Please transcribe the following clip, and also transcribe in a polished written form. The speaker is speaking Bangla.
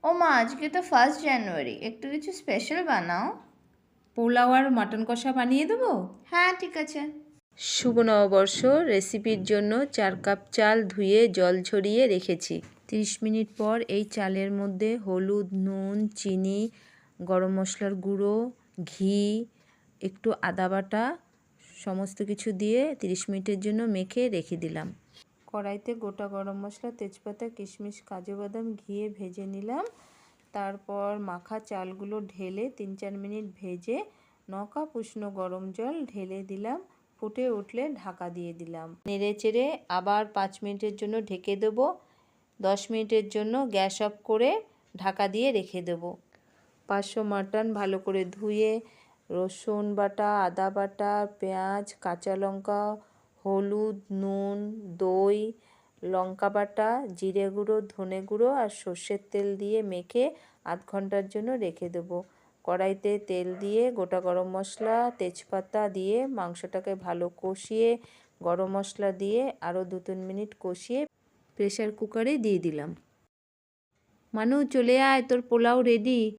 ও মা, আজকে তো 1 জানুয়ারি, একটু কিছু স্পেশাল বানাও। পোলাও আর মাটন কষা বানিয়ে দেবো। হ্যাঁ, ঠিক আছে। শুভ নববর্ষ রেসিপির জন্য 4 কাপ চাল ধুয়ে জল ঝরিয়ে রেখেছি। 30 মিনিট পর এই চালের মধ্যে হলুদ, নুন, চিনি, গরম মশলার গুঁড়ো, ঘি, একটু আদা বাটা সমস্ত কিছু দিয়ে 30 মিনিটের জন্য মেখে রেখে দিলাম। কড়াইতে গোটা গরম মশলা, তেজপাতা, কিশমিশ, কাজু বাদাম ঘিয়ে ভেজে নিলাম। তারপর মাখা চালগুলো ঢেলে 3-4 মিনিট ভেজে 9 কাপ উষ্ণ গরম জল ঢেলে দিলাম। ফুটে উঠলে ঢাকা দিয়ে দিলাম। নেড়ে চেড়ে আবার 5 মিনিটের জন্য ঢেকে দেবো। 10 মিনিটের জন্য গ্যাস অফ করে ঢাকা দিয়ে রেখে দেবো। 500 মাটন ভালো করে ধুয়ে রসুন বাটা, আদা বাটা, পেঁয়াজ, কাঁচা লঙ্কা, হলুদ, নুন, দই, লঙ্কা বাটা, জিরে গুঁড়ো, ধনে গুঁড়ো আর সর্ষের তেল দিয়ে মেখে আধ ঘন্টার জন্য রেখে দেবো। কড়াইতে তেল দিয়ে গোটা গরম মশলা, তেজপাতা দিয়ে মাংসটাকে ভালো কষিয়ে গরম মশলা দিয়ে আরও 2-3 মিনিট কষিয়ে প্রেসার কুকারে দিয়ে দিলাম। মানু, চলে আয়, তোর পোলাও রেডি।